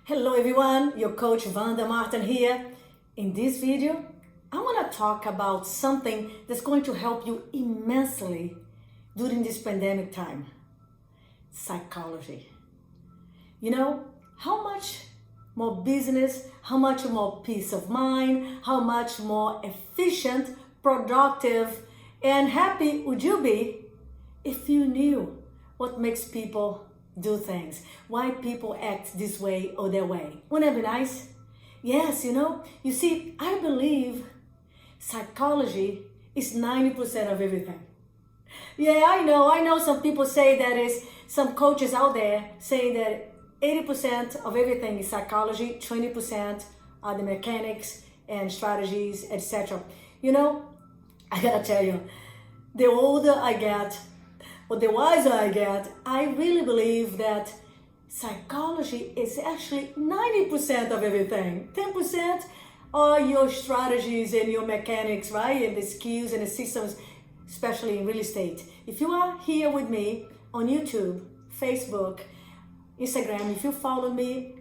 Hello everyone, your coach Martin here. In this video, I want to talk about something that's going to help you immensely during this pandemic time. Psychology. You know, how much more business, how much more peace of mind, how much more efficient, productive, and happy would you be if you knew what makes people do things, why people act this way or that way? Wouldn't that be nice? Yes, you see, I believe psychology is 90% of everything. Yeah, I know some people say that is, some coaches out there saying that 80% of everything is psychology, 20% are the mechanics and strategies, etc. I gotta tell you, the older I get, or the wiser I get, I really believe that psychology is actually 90% of everything. 10% are your strategies and your mechanics, right? And the skills and the systems, especially in real estate. If you are here with me on YouTube, Facebook, Instagram, if you follow me,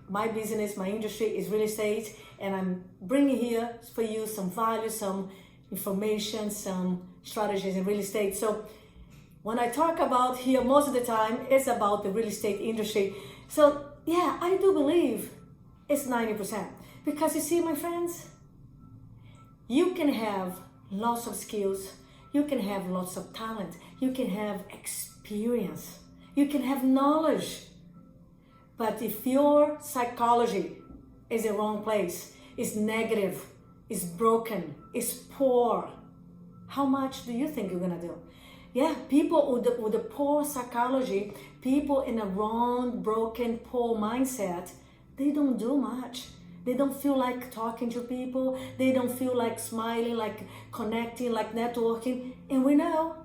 my business, my industry is real estate, and I'm bringing here for you some value, some information, some strategies in real estate. So when I talk about here, most of the time it's about the real estate industry. So yeah, I do believe it's 90%. Because you see, my friends, you can have lots of skills, you can have lots of talent, you can have experience, you can have knowledge. But if your psychology is in the wrong place, is negative, is broken, is poor, how much do you think you're gonna do? Yeah, people with a poor psychology, people in a wrong, broken, poor mindset, they don't do much. They don't feel like talking to people. They don't feel like smiling, like connecting, like networking. And we know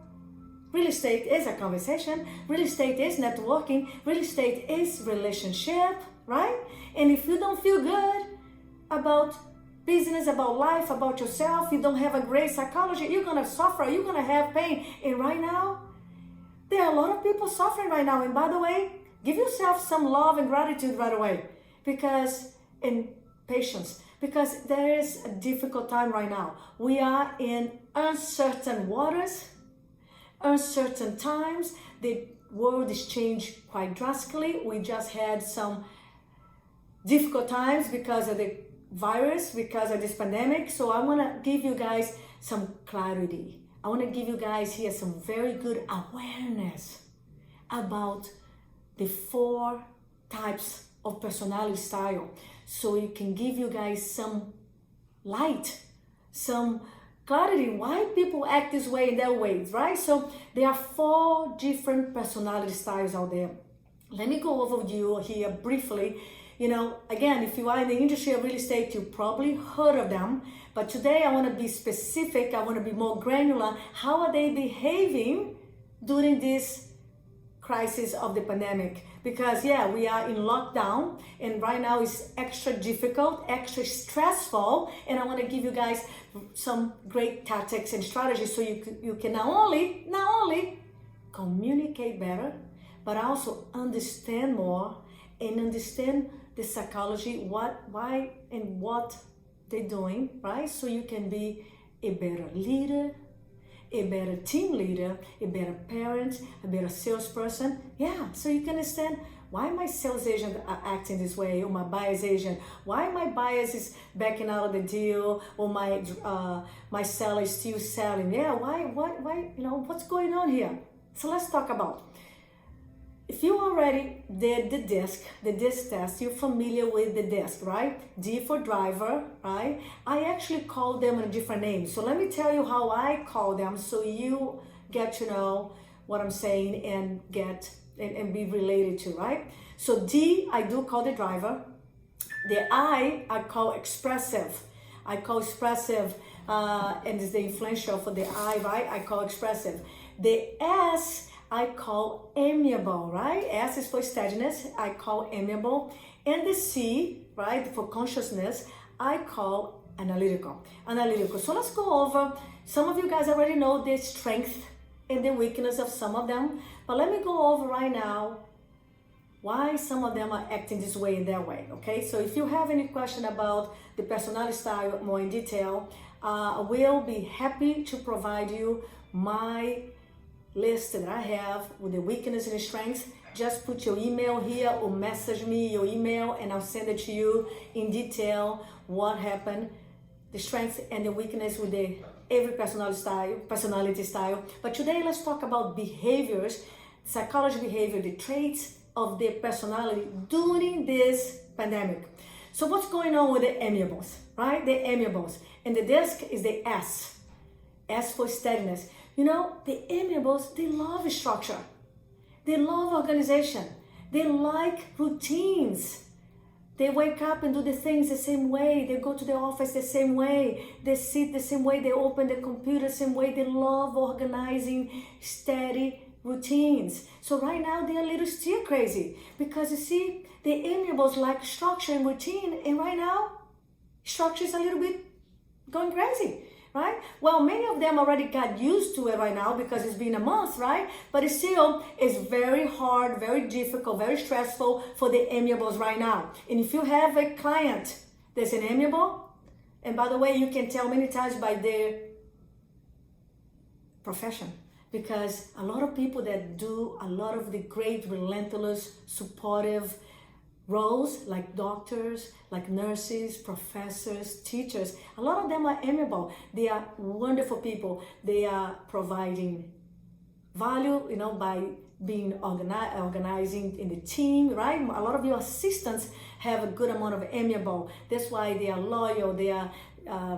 real estate is a conversation. Real estate is networking. Real estate is relationship, right? And if you don't feel good about business, about life, about yourself, you don't have a great psychology, you're gonna suffer, you're gonna have pain. And right now, there are a lot of people suffering right now. And by the way, give yourself some love and gratitude right away. And patience, because there is a difficult time right now. We are in uncertain waters, uncertain times. The world is changed quite drastically. We just had some difficult times because of the virus, because of this pandemic. So I want to give you guys some clarity. I want to give you guys here some very good awareness about the 4 types of personality style, so it can give you guys some light, some clarity why people act this way and that way, right? So there are 4 different personality styles out there. Let me go over you here briefly. Again, if you are in the industry of real estate, you probably heard of them. But today I want to be specific. I want to be more granular. How are they behaving during this crisis of the pandemic? Because yeah, we are in lockdown, and right now it's extra difficult, extra stressful. And I want to give you guys some great tactics and strategies so you can not only communicate better, but also understand more and understand the psychology, why and what they're doing, right? So you can be a better leader, a better team leader, a better parent, a better salesperson. Yeah, so you can understand why my sales agent are acting this way, or my buyer's agent, why my buyers is backing out of the deal, or my seller is still selling. Yeah, why, what's going on here? So let's talk about. If you already did the DISC test, you're familiar with the DISC, right? D for driver, right? I actually call them a different name. So let me tell you how I call them so you get to know what I'm saying and and be related to, right? So D, I do call the driver. The I call expressive. I call expressive, and it's the influential for the I, right? I call expressive. The S, I call amiable, right? S is for steadiness, I call amiable. And the C, right, for consciousness, I call analytical. So let's go over, some of you guys already know the strength and the weakness of some of them, but let me go over right now why some of them are acting this way and that way, okay? So if you have any question about the personality style more in detail, I will be happy to provide you my list that I have with the weakness and strengths. Just put your email here or message me your email and I'll send it to you in detail what happened, the strengths and the weakness with every personality style. But today let's talk about behaviors, psychology behavior, the traits of their personality during this pandemic. So what's going on with the amiables, right? The amiables. And the disc is the S. S for steadiness. You know, the amiables, they love structure. They love organization. They like routines. They wake up and do the things the same way. They go to the office the same way. They sit the same way. They open the computer the same way. They love organizing steady routines. So right now they're a little stir crazy because you see, the amiables like structure and routine, and right now structure is a little bit going crazy. Right? Well, many of them already got used to it right now because it's been a month, right? But it still is very hard, very difficult, very stressful for the amiables right now. And if you have a client that's an amiable, and by the way, you can tell many times by their profession, because a lot of people that do a lot of the great, relentless, supportive roles like doctors, like nurses, professors, teachers, a lot of them are amiable. They are wonderful people. They are providing value, by being organizing in the team, right? A lot of your assistants have a good amount of amiable. That's why they are loyal, they are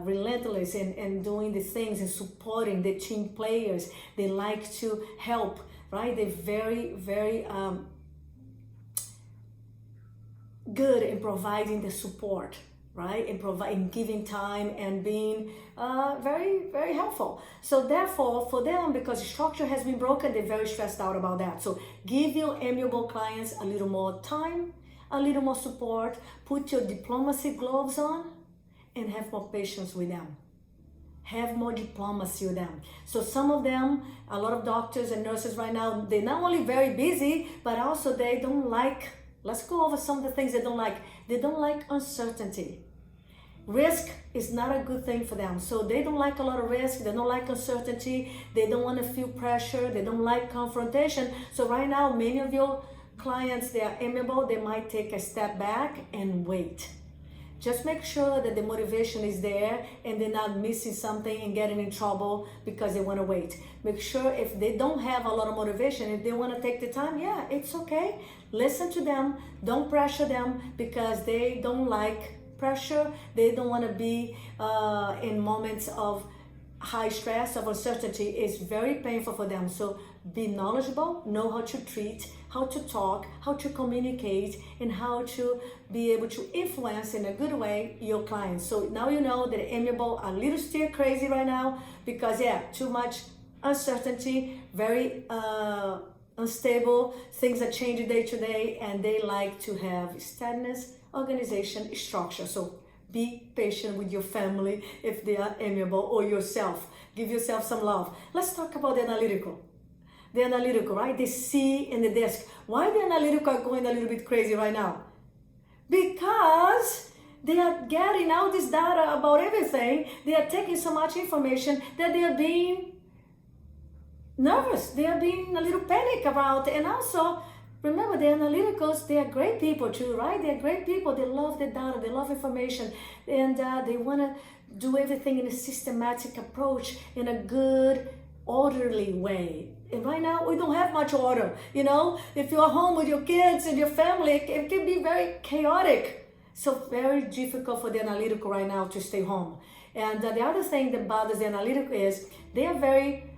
relentless in doing the things and supporting the team players. They like to help, right? They're very, very good in providing the support, right? In giving time and being very, very helpful. So therefore, for them, because the structure has been broken, they're very stressed out about that. So give your amiable clients a little more time, a little more support, put your diplomacy gloves on, and have more patience with them. Have more diplomacy with them. So some of them, a lot of doctors and nurses right now, they're not only very busy, but also they don't like. Let's go over some of the things they don't like. They don't like uncertainty. Risk is not a good thing for them. So they don't like a lot of risk. They don't like uncertainty. They don't want to feel pressure. They don't like confrontation. So right now, many of your clients, they are amiable. They might take a step back and wait. Just make sure that the motivation is there and they're not missing something and getting in trouble because they want to wait. Make sure if they don't have a lot of motivation, if they want to take the time, yeah, it's okay. Listen to them. Don't pressure them because they don't like pressure. They don't want to be in moments of high stress, of uncertainty. It's very painful for them. So be knowledgeable, know how to treat, how to talk, how to communicate, and how to be able to influence in a good way your clients. So now you know that amiable are a little still crazy right now because too much uncertainty, very unstable, things are changing day to day, and they like to have steadiness, organization, structure. So be patient with your family if they are amiable, or yourself. Give yourself some love. Let's talk about the analytical. The analytical, right? The C and the disc. Why the analytical are going a little bit crazy right now? Because they are getting all this data about everything. They are taking so much information that they are being nervous. They are being a little panic about it. And also, remember, the analyticals, they are great people too, right? They are great people. They love the data. They love information. And they want to do everything in a systematic approach, in a good, orderly way. And right now, we don't have much order. If you're home with your kids and your family, it can be very chaotic. So very difficult for the analytical right now to stay home. And the other thing that bothers the analytical is they are very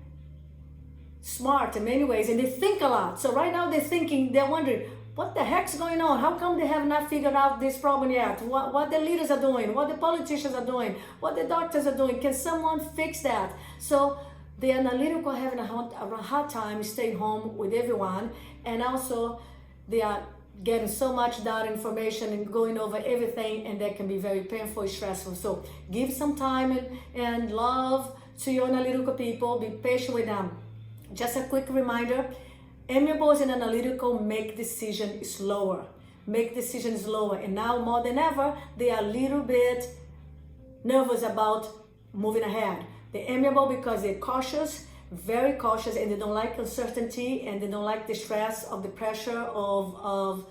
smart in many ways and they think a lot. So right now they're wondering, what the heck's going on? How come they have not figured out this problem yet? What the leaders are doing, what the politicians are doing, what the doctors are doing. Can someone fix that? So the analytical are having a hard time staying home with everyone, and also they are getting so much data information and going over everything, and that can be very painful and stressful. So give some time and love to your analytical people. Be patient with them. Just a quick reminder, Amiables and analytical make decisions slower. And now more than ever, they are a little bit nervous about moving ahead. The amiable because they're cautious, very cautious, and they don't like uncertainty, and they don't like the stress of the pressure of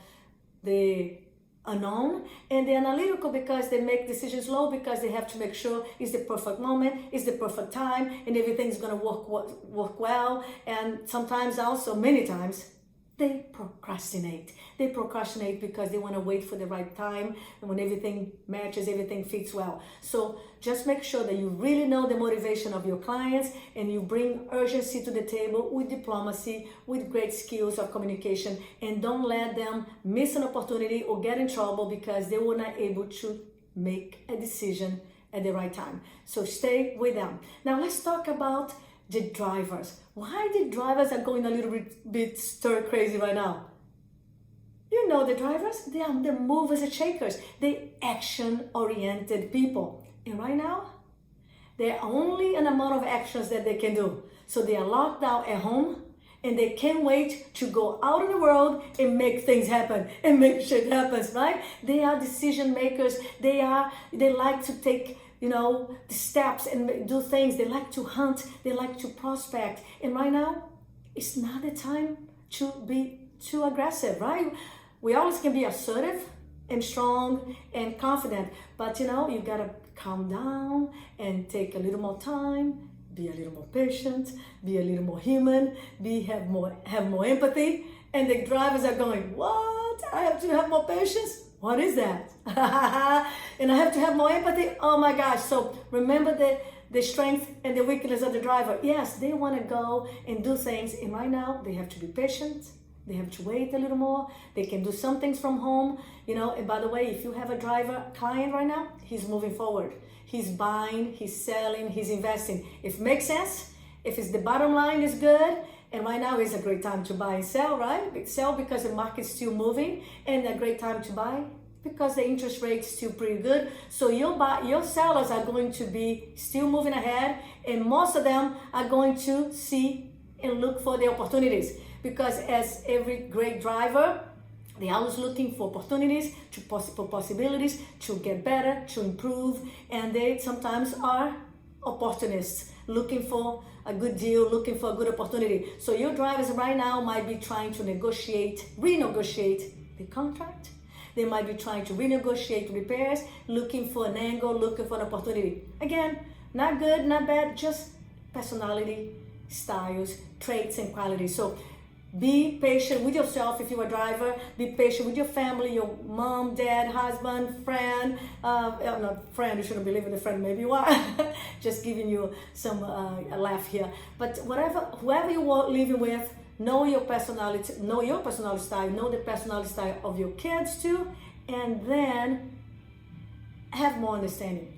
the unknown. And the analytical because they make decisions slow, because they have to make sure it's the perfect moment, it's the perfect time, and everything's going to work well. And sometimes also, many times, they procrastinate. They procrastinate because they want to wait for the right time, and when everything matches, everything fits well. So just make sure that you really know the motivation of your clients, and you bring urgency to the table with diplomacy, with great skills of communication, and don't let them miss an opportunity or get in trouble because they were not able to make a decision at the right time. So stay with them. Now let's talk about the drivers. Why the drivers are going a little bit stir crazy right now? You know the drivers, they are the movers and shakers. They're action-oriented people. And right now, there are only an amount of actions that they can do. So they are locked down at home, and they can't wait to go out in the world and make things happen and make shit happen, right? They are decision makers. They like to take the steps and do things. They like to hunt. They like to prospect. And right now, it's not the time to be too aggressive, right? We always can be assertive and strong and confident, but you gotta calm down and take a little more time, be a little more patient, be a little more human, have more empathy. And the drivers are going, what? I have to have more patience? What is that? And I have to have more empathy? Oh my gosh. So remember the strength and the weakness of the driver. Yes, they want to go and do things. And right now, they have to be patient. They have to wait a little more. They can do some things from home. And by the way, if you have a client right now, he's moving forward. He's buying, he's selling, he's investing. If it makes sense, if the bottom line is good, and right now is a great time to buy and sell, right? Sell because the market's still moving, and a great time to buy because the interest rate's still pretty good. So your sellers are going to be still moving ahead, and most of them are going to see and look for the opportunities, because as every great driver, they're always looking for opportunities, for possibilities, to get better, to improve, and they sometimes are opportunists, looking for a good deal, looking for a good opportunity. So your drivers right now might be trying to renegotiate the contract. They might be trying to renegotiate repairs, looking for an angle, looking for an opportunity. Again, not good, not bad, just personality, styles, traits, and qualities. So be patient with yourself if you're a driver. Be patient with your family, your mom, dad, husband, friend. Not friend, you shouldn't believe in a friend, maybe you are. Just giving you some a laugh here. But whoever you are living with, know your personality style, know the personality style of your kids too, and then have more understanding.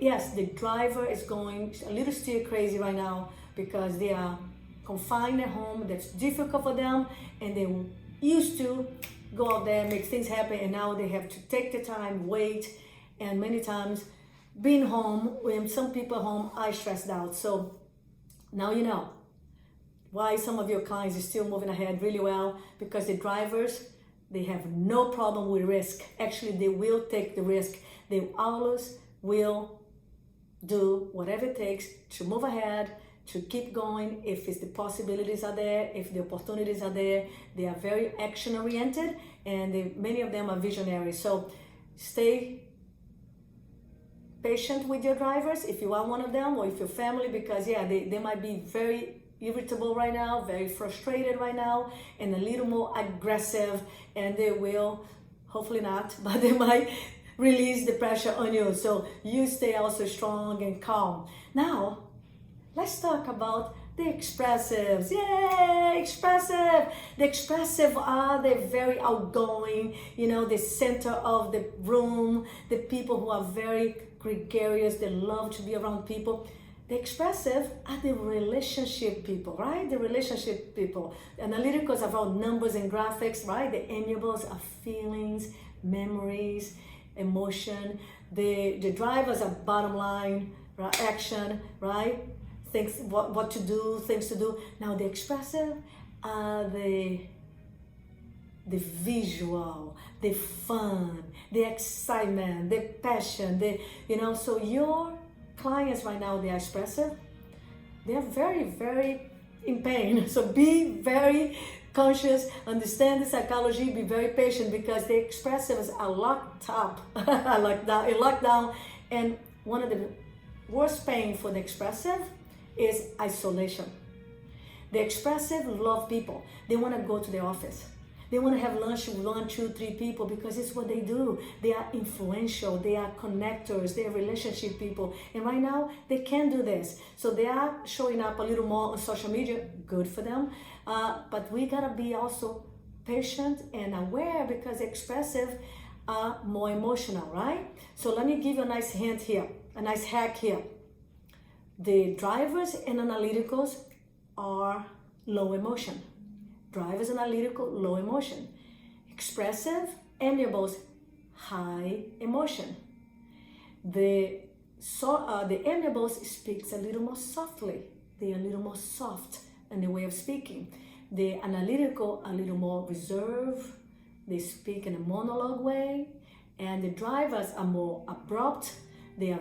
Yes, the driver is going a little stir crazy right now because they are confined at home. That's difficult for them, and they used to go out there and make things happen, and now they have to take the time, wait, and many times being home, when some people home are stressed out. So now you know why some of your clients are still moving ahead really well, because the drivers, they have no problem with risk. Actually, they will take the risk. They always will do whatever it takes to move ahead, to keep going. If the possibilities are there, if the opportunities are there, they are very action-oriented, and many of them are visionaries. So stay patient with your drivers if you are one of them, or if your family, because they might be very irritable right now, very frustrated right now, and a little more aggressive, and they will, hopefully not, but they might release the pressure on you. So you stay also strong and calm. Now, let's talk about the expressives. Yay, expressive! The expressive are the very outgoing, the center of the room, the people who are very gregarious, they love to be around people. The expressive are the relationship people, right? The relationship people. The analyticals are about numbers and graphics, right? The amiables are feelings, memories, emotion. The drivers are bottom line, action, right? Things, what to do, things to do. Now the expressive the visual, the fun, the excitement, the passion, so your clients right now, they are expressive, they are very, very in pain. So be very conscious, understand the psychology, be very patient, because the expressives are locked up, locked down, and one of the worst pain for the expressive is isolation. The expressive love people. They want to go to the office. They want to have lunch with 1, 2, 3 people, because it's what they do. They are influential. They are connectors. They are relationship people. And right now, they can't do this. So they are showing up a little more on social media. Good for them. But we got to be also patient and aware, because expressive are more emotional, right? So let me give you a nice hint here, a nice hack here. The drivers and analyticals are low emotion. Drivers analytical, low emotion. Expressive, amiables, high emotion. The amiables speaks a little more softly. They are a little more soft in the way of speaking. The analytical, a little more reserved. They speak in a monologue way. And the drivers are more abrupt. They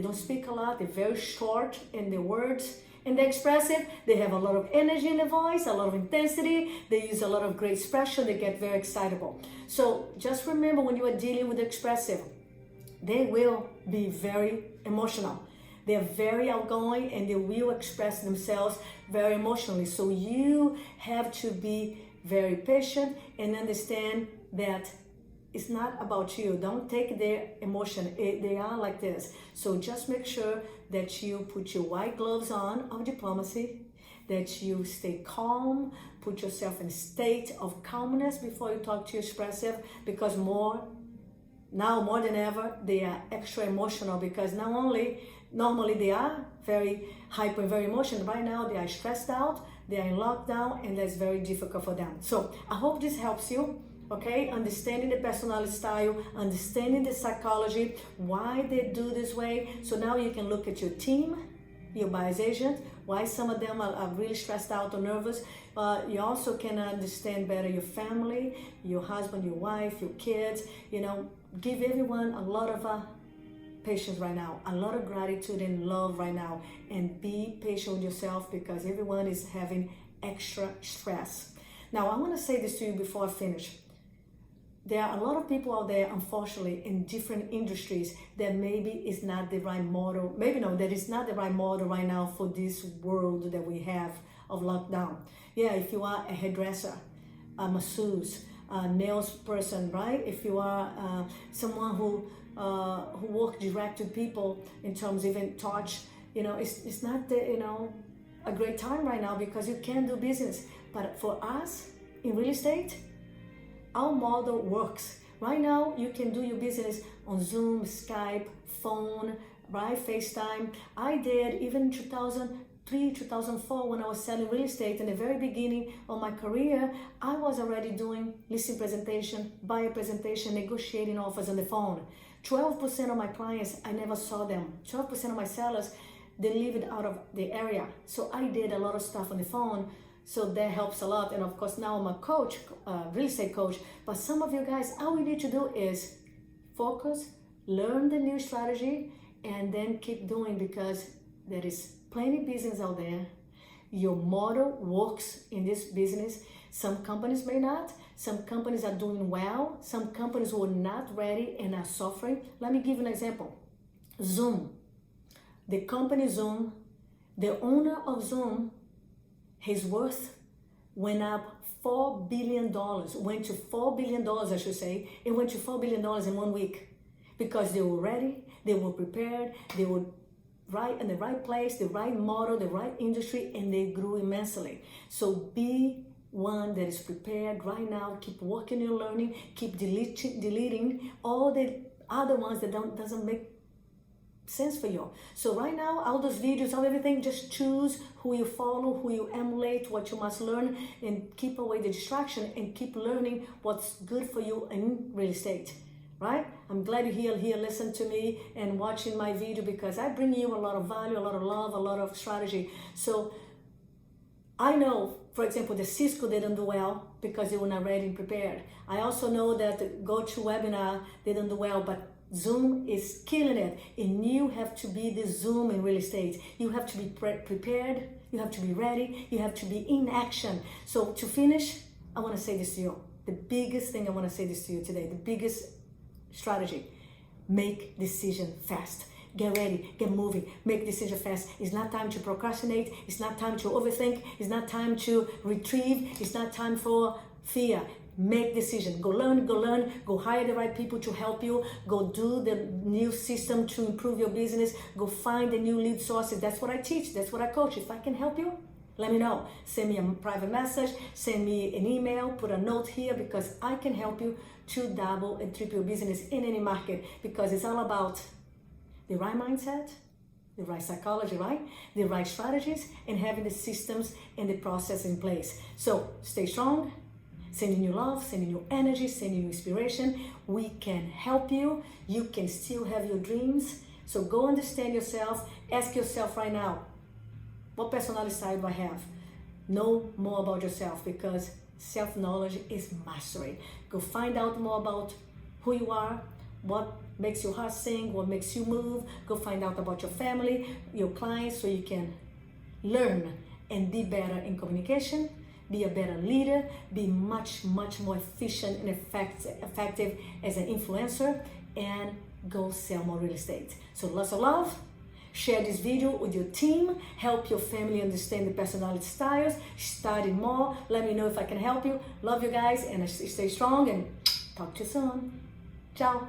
don't speak a lot. They're very short in their words. And the expressive, they have a lot of energy in the voice, a lot of intensity. They use a lot of great expression. They get very excitable. So just remember, when you are dealing with the expressive, they will be very emotional. They're very outgoing, and they will express themselves very emotionally. So you have to be very patient and understand that it's not about you. Don't take their emotion. They are like this. So just make sure that you put your white gloves on of diplomacy, that you stay calm, put yourself in a state of calmness before you talk to your expressive, because now more than ever, they are extra emotional, because normally they are very hyper, very emotional. Right now they are stressed out, they are in lockdown, and that's very difficult for them. So I hope this helps you. Okay, understanding the personality style, understanding the psychology, why they do this way. So now you can look at your team, your buyer's agent, why some of them are really stressed out or nervous. You also can understand better your family, your husband, your wife, your kids. Give everyone a lot of patience right now, a lot of gratitude and love right now, and be patient with yourself, because everyone is having extra stress. Now, I want to say this to you before I finish. There are a lot of people out there, unfortunately, in different industries that maybe is not the right model. That is not the right model right now for this world that we have of lockdown. Yeah, if you are a hairdresser, a masseuse, a nails person, right? If you are someone who works direct to people in terms of even touch, it's not a great time right now, because you can't do business. But for us in real estate, our model works. Right now, you can do your business on Zoom, Skype, phone, right? FaceTime. I did even in 2003, 2004, when I was selling real estate. In the very beginning of my career, I was already doing listing presentation, buyer presentation, negotiating offers on the phone. 12% of my clients, I never saw them. 12% of my sellers, they lived out of the area. So I did a lot of stuff on the phone. So that helps a lot. And of course, now I'm a coach, real estate coach. But some of you guys, all we need to do is focus, learn the new strategy, and then keep doing, because there is plenty of business out there. Your model works in this business. Some companies may not. Some companies are doing well. Some companies were not ready and are suffering. Let me give you an example. Zoom. The company Zoom, the owner of Zoom, his worth went up $4 billion, went to $4 billion, I should say. It went to $4 billion in 1 week, because they were ready, they were prepared, they were right in the right place, the right model, the right industry, and they grew immensely. So be one that is prepared right now. Keep working and learning, keep deleting all the other ones that doesn't make sense for you. So right now, all those videos, all everything, just choose who you follow, who you emulate, what you must learn, and keep away the distraction, and keep learning what's good for you in real estate, right? I'm glad you're here, listen to me and watching my video, because I bring you a lot of value, a lot of love, a lot of strategy. So I know for example, the Cisco didn't do well because they were not ready and prepared. I also know that the GoToWebinar didn't do well, but Zoom is killing it. And you have to be the Zoom in real estate. You have to be prepared. You have to be ready. You have to be in action. So to finish, I want to say this to you. The biggest thing I want to say this to you today, the biggest strategy, make decision fast. Get ready, get moving, make decision fast. It's not time to procrastinate. It's not time to overthink. It's not time to retrieve. It's not time for fear. Make decision. Go learn, go hire the right people to help you. Go do the new system to improve your business. Go find the new lead sources. That's what I teach. That's what I coach. If I can help you, let me know. Send me a private message, send me an email, put a note here, because I can help you to double and triple your business in any market, because it's all about the right mindset, the right psychology, right? The right strategies, and having the systems and the process in place. So stay strong, sending you love, sending you energy, sending you inspiration. We can help you. You can still have your dreams. So go understand yourself. Ask yourself right now, what personality style do I have? Know more about yourself, because self-knowledge is mastery. Go find out more about who you are, what makes your heart sing, what makes you move. Go find out about your family, your clients, so you can learn and be better in communication, be a better leader, be much more efficient and effective as an influencer, and go sell more real estate. So lots of love. Share this video with your team. Help your family understand the personality styles. Study more. Let me know if I can help you. Love you guys, and stay strong, and talk to you soon. Ciao.